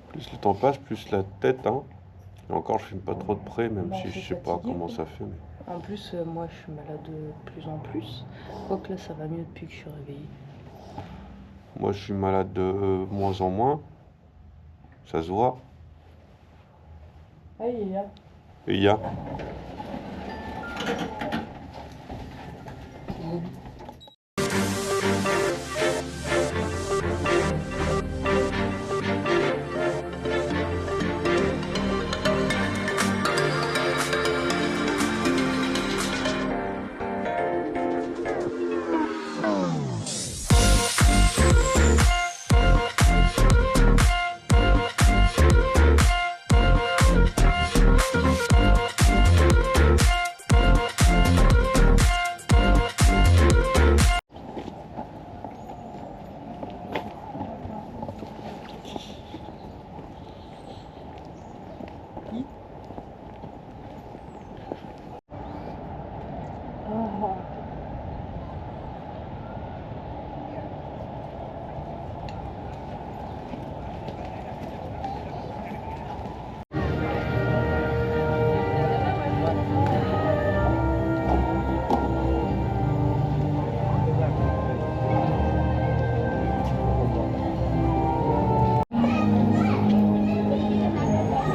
Plus le temps passe, plus la tête, hein. Et encore, je filme pas trop de près, même si je sais pas fatiguée, comment quoi. ça fait. En plus, moi, je suis malade de plus en plus. Quoique là, ça va mieux depuis que je suis réveillée. Moi, je suis malade de moins en moins. Ça se voit. Ah, il est là. Et il y a.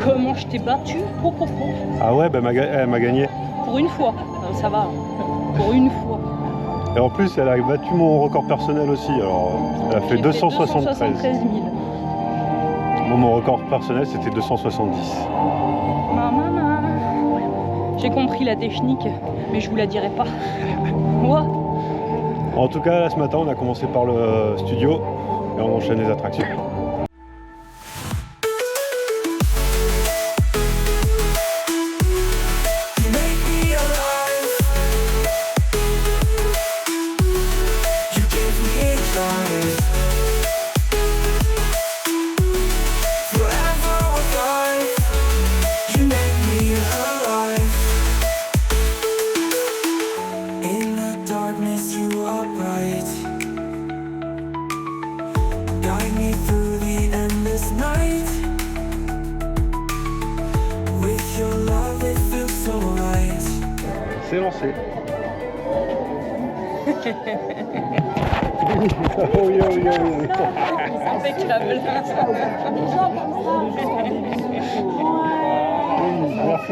Comment je t'ai battu? Ah ouais, bah elle m'a gagné. Pour une fois. Ça va. Pour une fois. Et en plus, elle a battu mon record personnel aussi. Alors, elle a fait 273. 000. Bon, mon record personnel, c'était 270. Maman. J'ai compris la technique, mais je vous la dirai pas. Moi. En tout cas, là, ce matin, on a commencé par le studio et on enchaîne les attractions. C'est lancé. Oui. Impeccable. Merci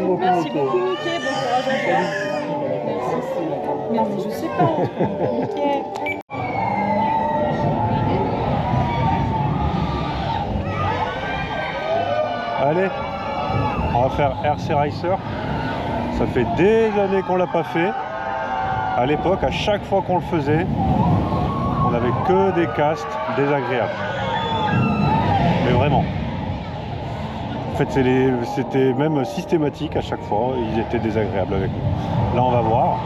beaucoup. Merci beaucoup, Mickey. Bon courage à toi. Non, mais je sais pas. Mickey. Allez, on va faire RC Racer. Ça fait des années qu'on l'a pas fait. À l'époque, à chaque fois qu'on le faisait, on n'avait que des castes désagréables. Mais vraiment. En fait, c'était même systématique à chaque fois. Ils étaient désagréables avec nous. Là, on va voir.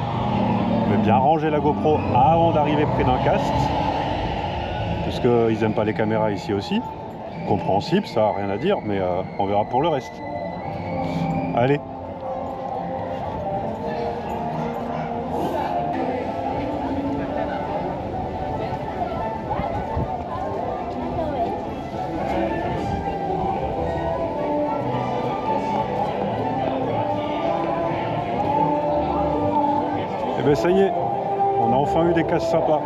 On va bien ranger la GoPro avant d'arriver près d'un cast. Parce qu'ils n'aiment pas les caméras ici aussi. Compréhensible, ça n'a rien à dire, mais on verra pour le reste. Allez. Et bien ça y est, on a enfin eu des casses sympas.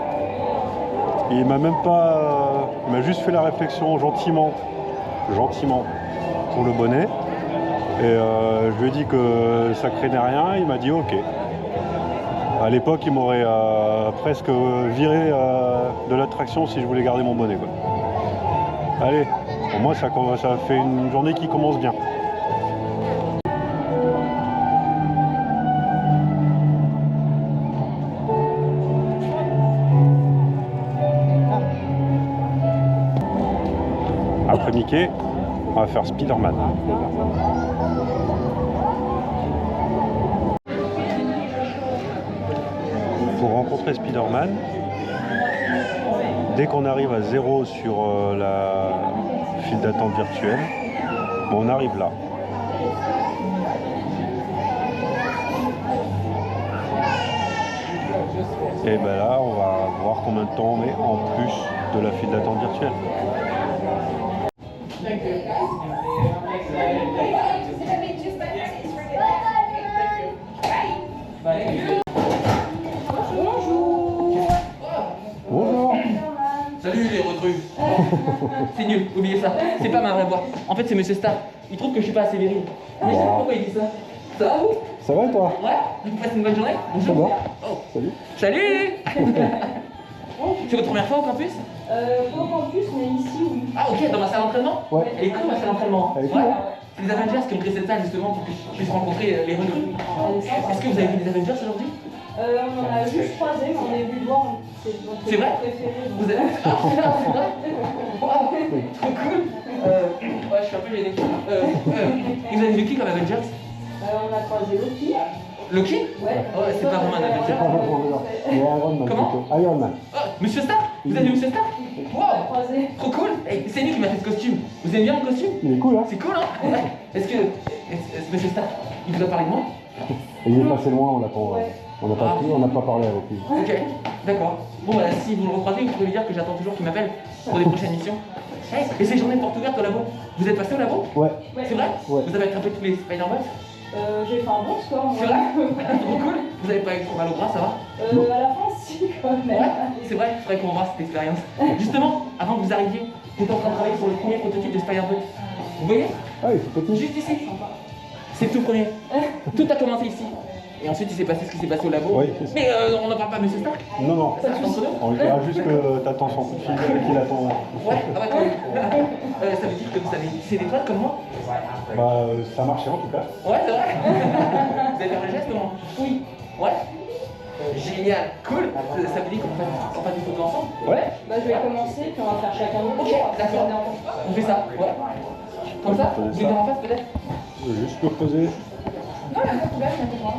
Il m'a même pas... il m'a juste fait la réflexion gentiment pour le bonnet. Et je lui ai dit que ça craignait rien, il m'a dit ok. À l'époque, il m'aurait presque viré de l'attraction si je voulais garder mon bonnet, quoi. Allez, pour moi ça fait une journée qui commence bien. Après Mickey, on va faire Spider-Man. Pour rencontrer Spider-Man, dès qu'on arrive à 0 sur la file d'attente virtuelle, on arrive là. Et ben là, on va voir combien de temps on met en plus de la file d'attente virtuelle. Bonjour. Salut les recrues. C'est nul, oubliez ça. C'est pas ma vraie voix. En fait, c'est Monsieur Star. Il trouve que je suis pas assez viril. Mais je sais pas pourquoi il dit ça. Ça va vous? Ça va et toi? Ouais. Vous passez une bonne journée? Ça Bonjour. va. Oh. Salut. Salut. C'est votre première fois au campus? Pas au campus, mais ici, oui. Ah ok, dans ma salle d'entraînement? Ouais. Elle est cool ma salle d'entraînement. Elle est cool, hein? C'est les Avengers qui ont créé cette salle justement pour que je puisse rencontrer les recrues. Est-ce que vous avez vu les Avengers aujourd'hui? On en a juste croisé, mais on est venu le voir. C'est vrai? Préféré. Vous avez vu? Ah, c'est vrai? Wow, trop cool. Ouais, je suis un peu gêné. Et vous avez vu qui comme Avengers? On a croisé Loki. Loki? Ouais. Ouais, c'est pas vraiment un Avenger. Mais Iron Man Comment? plutôt. Iron Man. Oh, Monsieur Star? Vous avez vu Monsieur Star? On a Wow, croisé. trop cool. Hey, c'est lui qui m'a fait ce costume. Vous aimez bien mon costume? Il est cool, hein? C'est cool, hein? Ouais. Est-ce que Monsieur Star, il vous a parlé de moi? Et il est passé loin, on l'a pas, Ouais. on n'a pas parlé avec lui. Ok, d'accord. Bon, bah, si vous le recroisez, vous pouvez lui dire que j'attends toujours qu'il m'appelle pour des prochaines missions. Hey, et ces journées portes ouvertes au labo, vous êtes passé au labo? Ouais. C'est vrai? Ouais. Vous avez attrapé tous les Spider-Man? J'ai fait un bon score. C'est vrai? Trop cool. Vous avez pas eu trop mal au bras, ça va? À la fin, si, quand même. Ouais, c'est vrai, il faudrait qu'on revoie cette expérience. Justement, avant que vous arriviez, j'étais en train de travailler sur le premier prototype de Spider-Man. Vous voyez? Ah, il est petit. Juste ici. C'est le tout premier. Tout a commencé ici. Et ensuite, il s'est passé ce qui s'est passé au labo. Oui. Mais on n'en parle pas, Monsieur Stark. Non, non. Ça reste entre nous. On dira juste que t'attends son coup de fil, qu'il attend. Ouais, ah bah quand même. Ça veut dire que vous avez tissé des toiles comme moi? Bah, ça marchait en tout cas. Ouais, c'est vrai. Vous allez faire le geste, non? Oui. Ouais. Génial, cool. Ça veut dire qu'on fasse des photos ensemble? Ouais. Bah, je vais commencer, puis on va faire chacun notre Ok, d'accord. On fait ça, ouais. Comme ça? Vous voulez en face peut-être? Juste le poser. Non, la porte ouverte, c'est moi.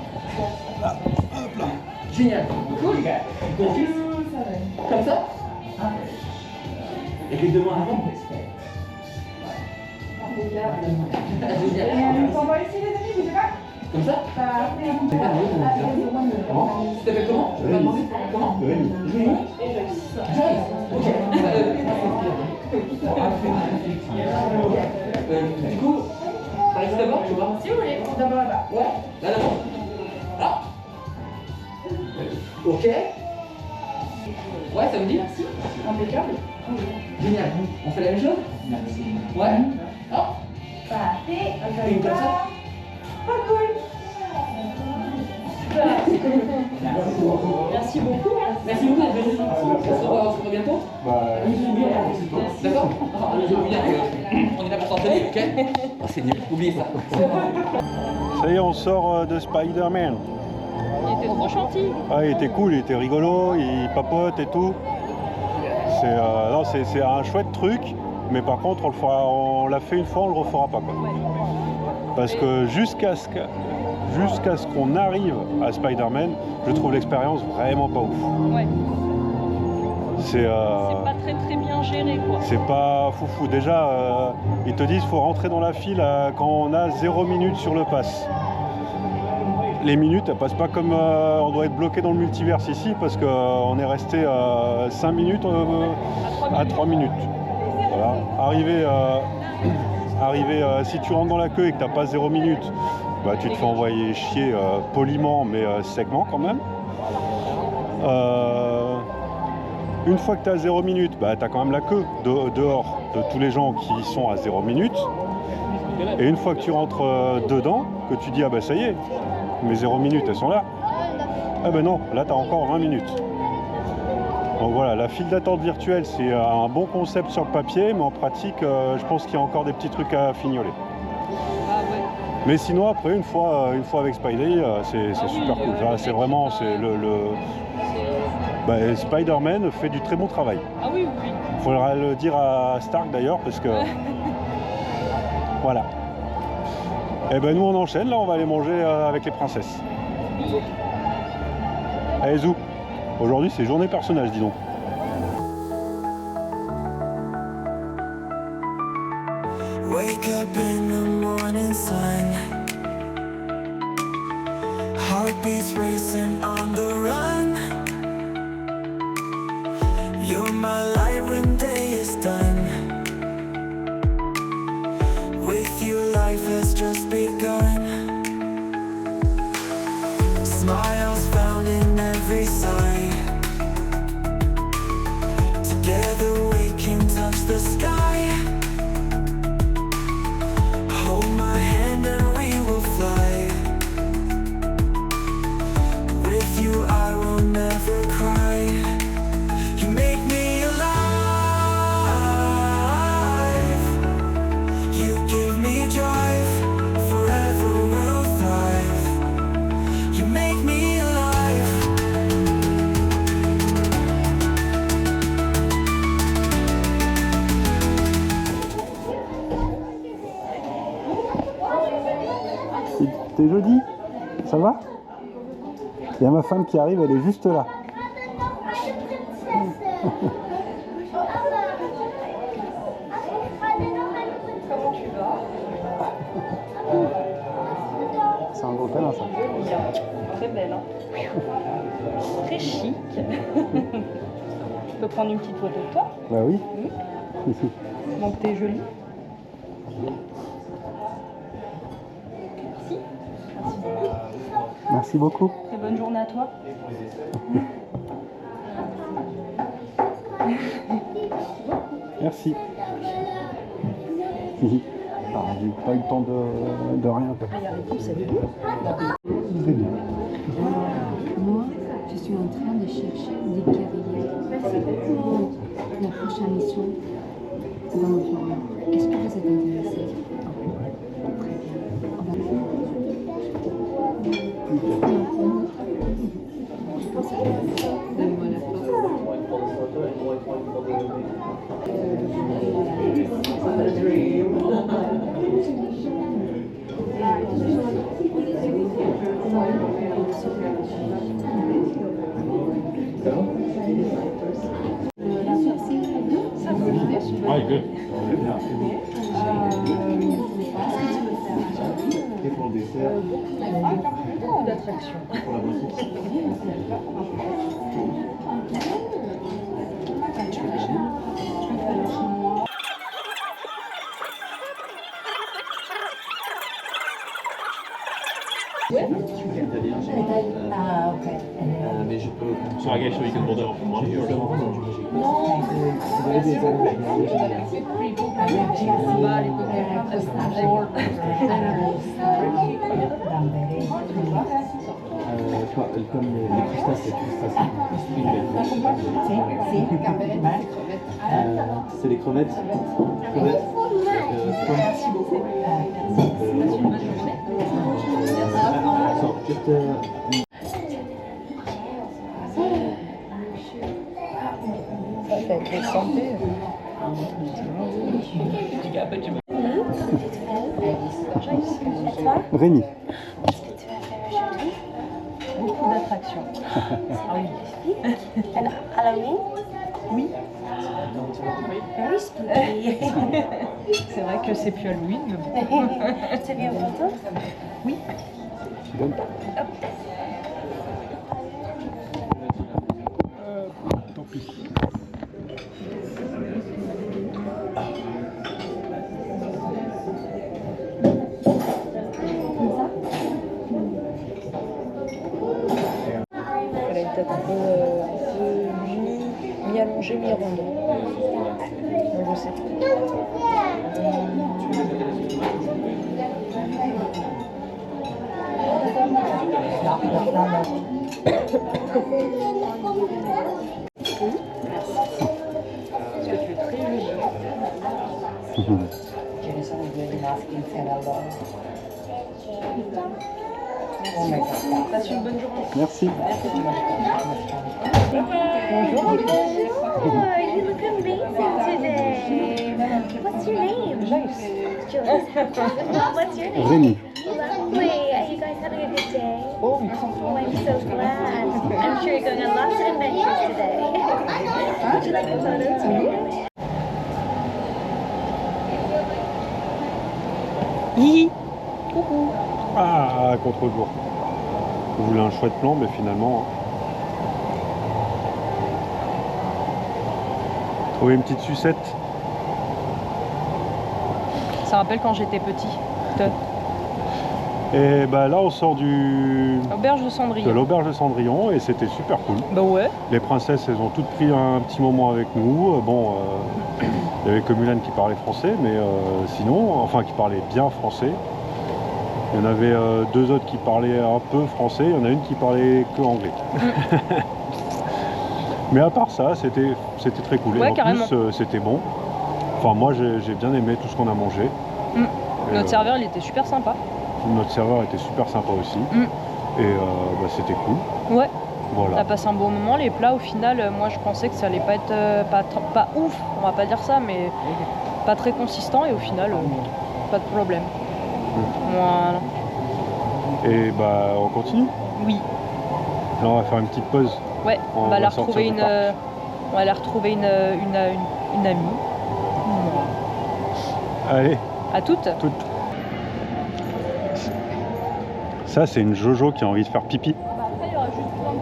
Génial. Cool. On fixe? Comme ça? Et les deux mains avant? Génial. On va essayer les amis, je sais pas. Comme ça? Comment? Tu t'appelles comment? Tu m'as demandé? Comment? Rémi. Ok. Du coup, par ici d'abord, tu vois? Si vous voulez, d'abord là-bas. Ouais, là d'abord. Ah. Ok. Ouais, ça vous dit? Merci. Impeccable. Génial. On fait la même chose? Merci. Ouais. Oh. Parfait. Une comme ça? Pas cool. Merci beaucoup. Merci beaucoup d'être venu. On se revoit bientôt. Bah, D'accord? On se bien qu'on est là pour s'entraîner, ok? Oh, c'est nul, oubliez ça. ça y est, on sort de Spider-Man. Il était trop gentil. Ah, il était cool, il était rigolo, il papote et tout. Non, c'est un chouette truc, mais par contre, on l'a fait une fois, on le refera pas, quoi. Parce que jusqu'à ce qu'on arrive à Spider-Man, je trouve l'expérience vraiment pas ouf. Ouais. C'est pas très bien géré, quoi. c'est pas foufou. Déjà, ils te disent qu'il faut rentrer dans la file quand on a 0 minutes sur le pass. Les minutes, elles passent pas comme on doit être bloqué dans le multiverse ici, parce qu'on est resté 5 minutes à 3 minutes. Voilà. Si tu rentres dans la queue et que tu n'as pas 0 minutes, bah, tu te fais envoyer chier poliment, mais sèchement quand même. Une fois que tu as 0 minutes, bah, tu as quand même la queue dehors de tous les gens qui sont à 0 minutes. Et une fois que tu rentres dedans, que tu dis ah bah ça y est, mes 0 minutes elles sont là. Ah ben non, là tu as encore 20 minutes. Donc voilà, la file d'attente virtuelle c'est un bon concept sur le papier, mais en pratique je pense qu'il y a encore des petits trucs à fignoler. Mais sinon après une fois avec Spidey, c'est super cool. Là, c'est vraiment Spider-Man fait du très bon travail. Ah oui, oui. Faudra le dire à Stark d'ailleurs parce que voilà. Et ben nous on enchaîne, là on va aller manger avec les princesses. Allez zou. Aujourd'hui c'est journée personnage, dis donc. Wake up in the morning sun, heartbeats racing on the run. You're my light when day is done. C'est joli. Ça va? Il y a ma femme qui arrive, elle est juste là. Comment tu vas? C'est un gros câlin, ça. Très belle, hein. Très chic. Je peux prendre une petite photo de toi? Bah oui. Donc t'es jolie. Merci beaucoup. Très bonne journée à toi. Merci. Ah, j'ai pas eu le temps de rien. Quoi. Très bien. Moi, je suis en train de chercher des guerriers pour la prochaine mission dans le forêt. Est-ce que vous êtes intéressé? Très Ah, good. Et pour le dessert, Beaucoup d'attractions. pour la boisson. Ah, ok. Mais je peux. So I guess you can hold it up for money or Comme les crustacés. C'est les crevettes. Merci beaucoup. Ça fait santé. Rémi. Beaucoup d'attractions. Ah oui. Halloween? Oui. Very spooky. C'est vrai que c'est plus Halloween, mais bon. T'as vu une photo? Oui. Tant pis. Elle a une tête un peu mi-allongée, mi-ronde. Donc je sais. Est-ce que tu es très jolie? Passe une bonne journée. Merci. Bonjour. Oh, you look amazing today. What's your name? Joyce. Joyce. What's your name? Rémi. Lovely. Are you guys having a good day? Oh, oui. Oh, I'm so glad. I'm sure you're going on lots of adventures today. Would you like a photo too? Coucou. Ah, contre-jour. On voulait un chouette plan, mais finalement... Trouver une petite sucette. Ça rappelle quand j'étais petit. Et bah là, on sort Auberge de de Cendrillon. l'auberge de Cendrillon et c'était super cool. Bah ouais. Les princesses, elles ont toutes pris un petit moment avec nous. Bon, il y avait que Mulan qui parlait français, mais sinon, enfin qui parlait bien français. Il y en avait deux autres qui parlaient un peu français, il y en a une qui parlait que anglais. Mais à part ça, c'était très cool. Ouais, et en carrément. plus, c'était bon. Enfin, moi, j'ai bien aimé tout ce qu'on a mangé. Et, Notre serveur, il était super sympa. notre serveur était super sympa aussi. Et bah, c'était cool. Ouais. On a Voilà. passé un bon moment. Les plats, au final, moi, je pensais que ça allait pas être pas ouf, on va pas dire ça, mais pas très consistant. Et au final, pas de problème. Voilà. Et bah on continue. Oui. Là on va faire une petite pause. Ouais, on va va la sortir retrouver du une, parc. on va la retrouver une amie. Allez, À toutes. toutes. Ça c'est une Jojo qui a envie de faire pipi. Après, il y aura juste plein de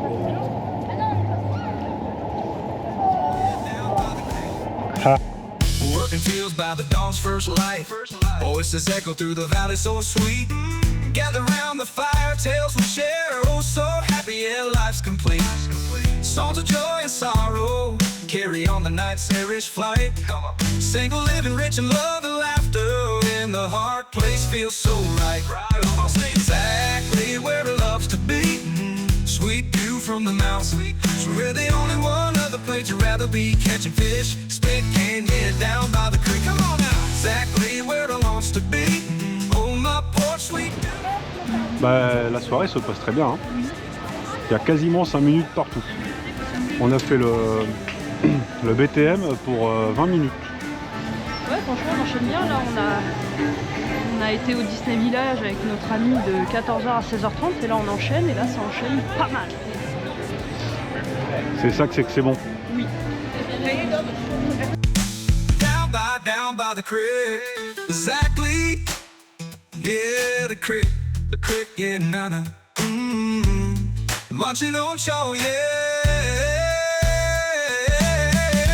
Working fields by the dawn's first light. Voices echo through the valley so sweet. Gather round the fire, tales we share. Oh, so happy, yeah, life's complete. Songs of joy and sorrow carry on the night's airish flight. Single living rich in love and laughter. In the heart, place feels so right. Exactly where it loves to be. Sweet view from the mountain. So we're the only one other place you'd rather be. Catching fish, spit can get down by the creek. Come on now. Exactly where it wants to be. On my porch, sweet. Bah la soirée se passe très bien. Hein. Il y a quasiment 5 minutes partout. On a fait le BTM pour 20 minutes. Ouais, franchement, on enchaîne bien. Là, on a été au Disney Village avec notre ami de 14h à 16h30 et là, on enchaîne et là, ça enchaîne pas mal. C'est ça que c'est bon. Oui. Down by the creek. Exactly. Yeah, the creek, yeah, nana. Watching on show, yeah.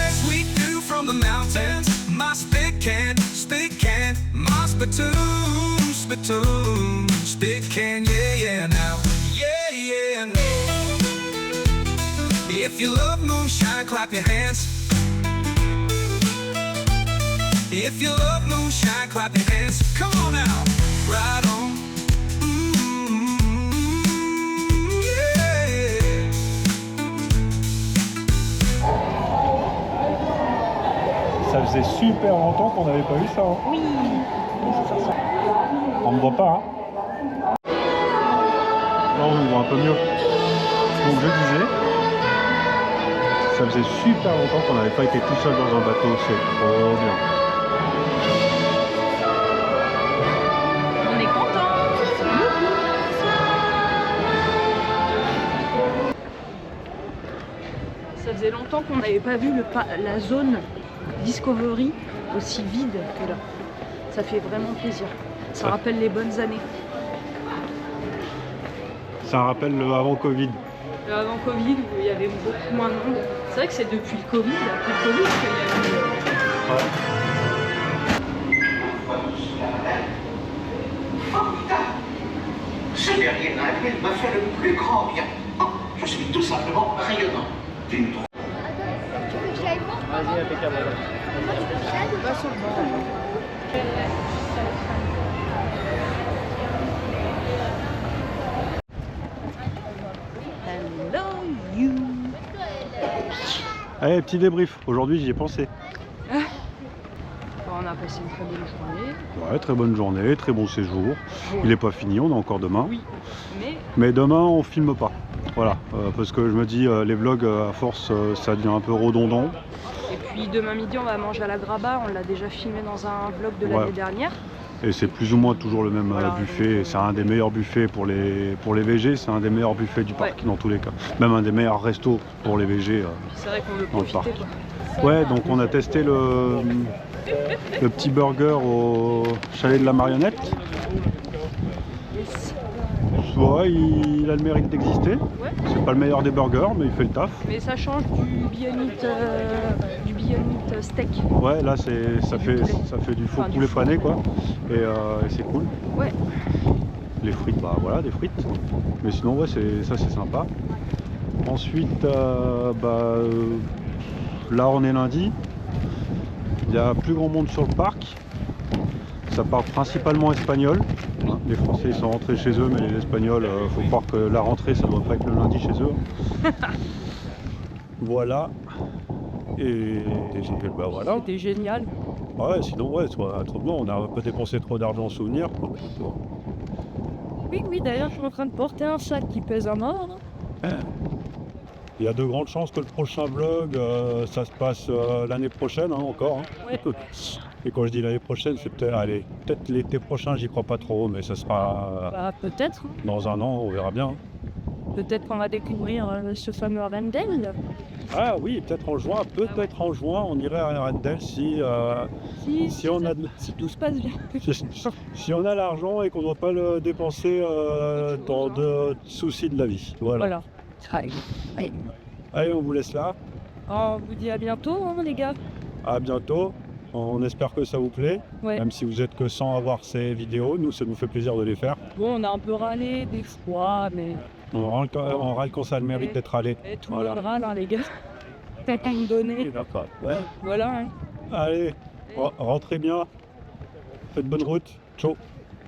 Sweet dew from the mountains. My spit can, my spittoon, spit can, yeah, now, yeah. If you love moonshine, clap your hands. If you love moonshine, clap your hands. Come on now, right on. Yeah. Ça faisait super longtemps qu'on n'avait pas vu ça. Hein. Oui. On ne voit pas. Hein. Là on nous voit un peu mieux. Donc je disais, ça faisait super longtemps qu'on n'avait pas été tout seul dans un bateau. C'est trop bien. On est content. Ça faisait longtemps qu'on n'avait pas vu la zone Discovery aussi vide que là. Ça fait vraiment plaisir. Ça rappelle les bonnes années. Ça rappelle le avant Covid. Avant Covid, où il y avait beaucoup moins de monde. C'est vrai que c'est depuis le Covid, après le Covid, qu'il y a eu... Ce dernier navire me fait le plus grand bien. Oh, je suis tout simplement rayonnant. Tu me trouves? Vas-y, impeccable. Pas sur le banc. Hello you. Allez, petit débrief. Aujourd'hui j'y ai pensé. Bon, on a passé une très bonne journée. Ouais, très bonne journée, très bon séjour. Il n'est pas fini, on a encore demain. Oui, Mais demain on filme pas. Voilà, parce que je me dis les vlogs à force ça devient un peu redondant. Et puis demain midi on va manger à la Graba, on l'a déjà filmé dans un vlog de l'année dernière. Et c'est plus ou moins toujours le même Voilà, buffet. C'est un des meilleurs buffets pour les VG, c'est un des meilleurs buffets du parc dans tous les cas. Même un des meilleurs restos pour les VG C'est vrai qu'on veut dans le profiter parc. quoi. Ouais, donc on a testé le petit burger au chalet de la marionnette. Ouais, il a le mérite d'exister. Ouais. C'est pas le meilleur des burgers, mais il fait le taf. Mais ça change du Beyond Meat steak. Ouais, là ça fait du faux poulet pané quoi. Et c'est cool. Ouais. Les frites, bah voilà, des frites. Mais sinon, ouais, c'est sympa. Ensuite, là on est lundi. Il y a plus grand monde sur le parc. Ça parle principalement espagnol. Hein, les Français ils sont rentrés chez eux, mais les Espagnols, faut croire que la rentrée ça doit pas être le lundi chez eux. Voilà. Et bah voilà. C'était génial. Ouais, sinon ouais, autrement on a pas dépensé trop d'argent en souvenirs. Oui, d'ailleurs je suis en train de porter un sac qui pèse un mort. Il y a de grandes chances que le prochain vlog, ça se passe l'année prochaine encore. Ouais. Et quand je dis l'année prochaine, c'est peut-être l'été prochain, j'y crois pas trop, mais ça sera Bah, peut-être. dans un an, on verra bien. Peut-être qu'on va découvrir ce fameux Arendelle. Ah oui, peut-être en juin, on irait à Arendelle si tout se passe bien. si on a l'argent et qu'on ne doit pas le dépenser dans de soucis de la vie. Voilà. Ouais. Allez, on vous laisse là. On vous dit à bientôt, hein, les gars. À bientôt. On espère que ça vous plaît. Ouais. Même si vous êtes que 100 à voir ces vidéos, nous, ça nous fait plaisir de les faire. Bon, on a un peu râlé des fois, mais... On râle quand ça a le mérite d'être râlé. Et tout le monde râle, hein, les gars. Peut-être à me donner. Ouais. Voilà, hein. Allez, rentrez bien. Faites bonne route. Ciao.